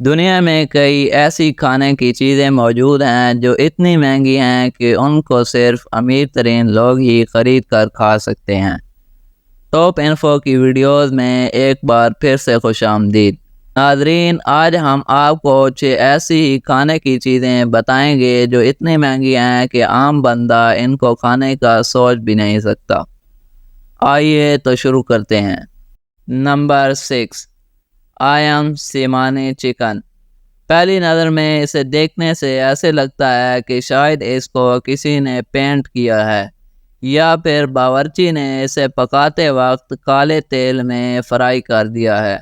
دنیا میں کئی ایسی کھانے کی چیزیں موجود ہیں جو اتنی مہنگی ہیں کہ ان کو صرف امیر ترین لوگ ہی خرید کر کھا سکتے ہیں۔ ٹاپ انفو کی ویڈیوز میں ایک بار پھر سے خوش آمدید۔ ناظرین، آج ہم آپ کو 6 ایسی ہی کھانے کی چیزیں بتائیں گے جو اتنی مہنگی ہیں کہ عام بندہ ان کو کھانے کا سوچ بھی نہیں سکتا۔ آئیے تو شروع کرتے ہیں۔ Number 6، Ayam Cemani chicken. پہلی نظر میں اسے دیکھنے سے ایسے لگتا ہے کہ شاید اس کو کسی نے پینٹ کیا ہے یا پھر باورچی نے اسے پکاتے وقت کالے تیل میں فرائی کر دیا ہے،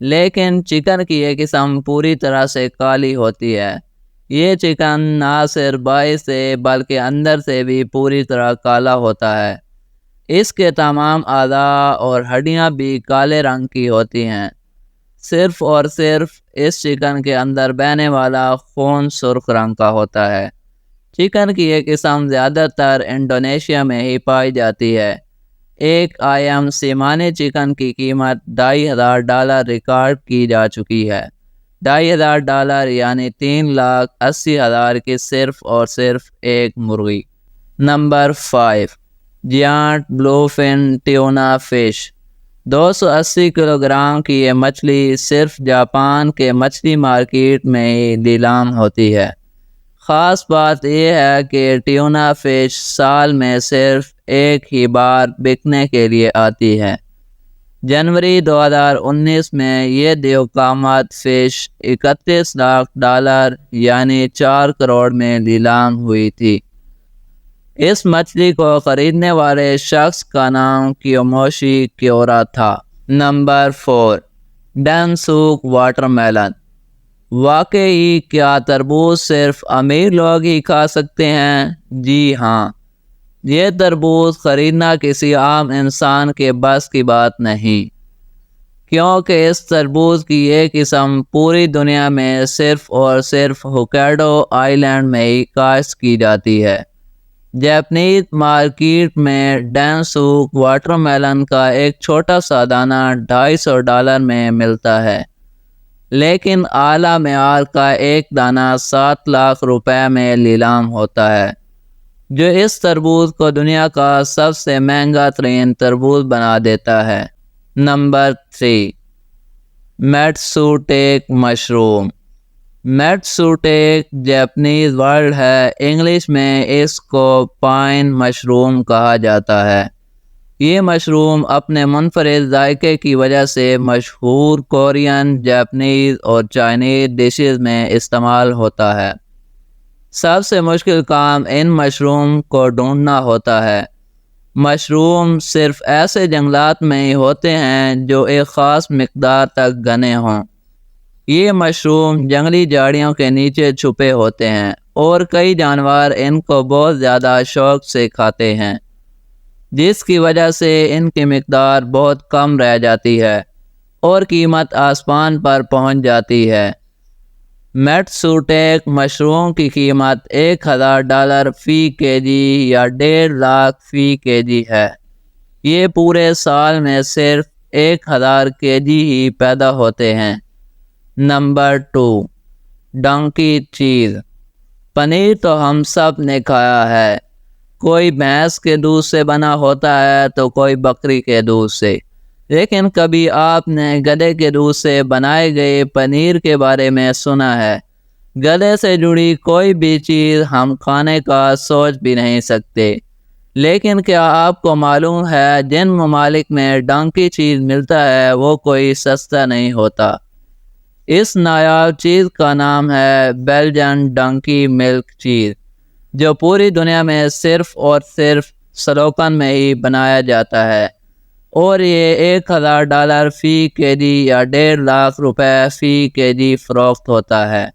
لیکن چکن کی یہ قسم پوری طرح سے کالی ہوتی ہے۔ یہ چکن نہ صرف باہر سے بلکہ اندر سے بھی پوری طرح کالا ہوتا ہے۔ اس کے تمام اعضاء اور ہڈیاں بھی کالے رنگ کی ہوتی ہیں۔ صرف اور صرف اس چکن کے اندر بہنے والا خون سرخ رنگ کا ہوتا ہے۔ چکن کی یہ قسم زیادہ تر انڈونیشیا میں ہی پائی جاتی ہے۔ ایک آیم سیمانی چکن کی قیمت $2,500 ریکارڈ کی جا چکی ہے۔ $2,500 یعنی 3,80,000 کی صرف اور صرف ایک مرغی۔ نمبر 5، جیانٹ بلو فن ٹیونا فش۔ 280 کلو گرام کی یہ مچھلی صرف جاپان کے مچھلی مارکیٹ میں ہی نیلام ہوتی ہے۔ خاص بات یہ ہے کہ ٹیونا فش سال میں صرف ایک ہی بار بکنے کے لیے آتی ہے۔ جنوری 2019 میں یہ دیو قامت فش $31 لاکھ یعنی 4 کروڑ میں نیلام ہوئی تھی۔ اس مچھلی کو خریدنے والے شخص کا نام کیوموشی کیورا تھا۔ Number 4، Densuke watermelon. واقعی کیا تربوز صرف امیر لوگ ہی کھا سکتے ہیں؟ جی ہاں، یہ تربوز خریدنا کسی عام انسان کے بس کی بات نہیں، کیونکہ اس تربوز کی یہ قسم پوری دنیا میں صرف اور صرف ہوکائیڈو آئی لینڈ میں ہی کاشت کی جاتی ہے۔ جاپنیز مارکیٹ میں ڈینسوک واٹر میلن کا ایک چھوٹا سا دانہ $250 میں ملتا ہے، لیکن اعلیٰ معیار کا ایک دانہ $7 لاکھ میں نیلام ہوتا ہے، جو اس تربوز کو دنیا کا سب سے مہنگا ترین تربوز بنا دیتا ہے۔ Number 3، Matsutake mushroom. Matsutake Japanese word ہے، انگلش میں اس کو پائن مشروم کہا جاتا ہے۔ یہ مشروم اپنے منفرد ذائقے کی وجہ سے مشہور کورین، جاپنیز اور چائنیز ڈشز میں استعمال ہوتا ہے۔ سب سے مشکل کام ان مشروم کو ڈھونڈنا ہوتا ہے۔ مشروم صرف ایسے جنگلات میں ہی ہوتے ہیں جو ایک خاص مقدار تک گھنے ہوں۔ یہ مشروم جنگلی جھاڑیوں کے نیچے چھپے ہوتے ہیں اور کئی جانور ان کو بہت زیادہ شوق سے کھاتے ہیں، جس کی وجہ سے ان کی مقدار بہت کم رہ جاتی ہے اور قیمت آسمان پر پہنچ جاتی ہے۔ میٹسوٹیک مشروم کی قیمت $1,000 فی کے جی یا $1.5 لاکھ فی کے جی ہے۔ یہ پورے سال میں صرف 1,000 کے جی ہی پیدا ہوتے ہیں۔ نمبر 2، ڈنکی چیز۔ پنیر تو ہم سب نے کھایا ہے، کوئی بھینس کے دودھ سے بنا ہوتا ہے تو کوئی بکری کے دودھ سے، لیکن کبھی آپ نے گدھے کے دودھ سے بنائے گئے پنیر کے بارے میں سنا ہے؟ گدھے سے جڑی کوئی بھی چیز ہم کھانے کا سوچ بھی نہیں سکتے، لیکن کیا آپ کو معلوم ہے جن ممالک میں ڈنکی چیز ملتا ہے وہ کوئی سستا نہیں ہوتا؟ اس نایاب چیز کا نام ہے بیلجین ڈنکی ملک چیز، جو پوری دنیا میں صرف اور صرف سلوکن میں ہی بنایا جاتا ہے، اور یہ $1,000 فی کے جی یا $1.5 لاکھ فی کے جی فروخت ہوتا ہے۔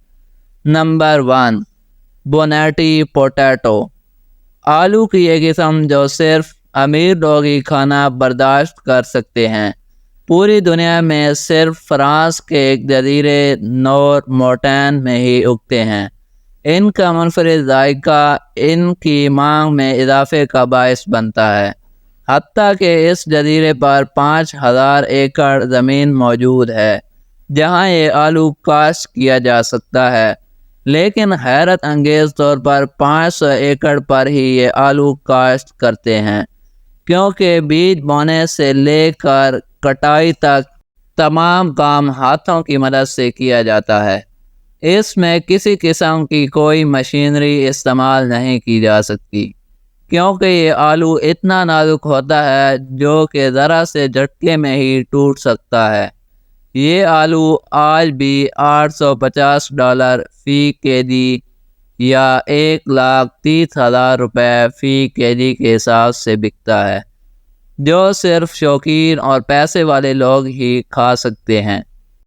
Number 1، Bonnotte potato. آلو کی یہ قسم جو صرف امیر لوگ ہی کھانا برداشت کر سکتے ہیں۔ پوری دنیا میں صرف فرانس کے ایک جزیرے نور موٹین میں ہی اگتے ہیں۔ ان کا منفرد ذائقہ ان کی مانگ میں اضافے کا باعث بنتا ہے، حتیٰ کہ اس جزیرے پر 5,000 ایکڑ زمین موجود ہے جہاں یہ آلو کاشت کیا جا سکتا ہے، لیکن حیرت انگیز طور پر 500 ایکڑ پر ہی یہ آلو کاشت کرتے ہیں، کیونکہ بیج بونے سے لے کر کٹائی تک تمام کام ہاتھوں کی مدد سے کیا جاتا ہے۔ اس میں کسی قسم کی کوئی مشینری استعمال نہیں کی جا سکتی، کیونکہ یہ آلو اتنا نازک ہوتا ہے جو کہ ذرا سے جھٹکے میں ہی ٹوٹ سکتا ہے۔ یہ آلو آج بھی $850 فی کے جی یا 1,30,000 روپے فی کے جی کے حساب سے بکتا ہے، جو صرف شوقین اور پیسے والے لوگ ہی کھا سکتے ہیں۔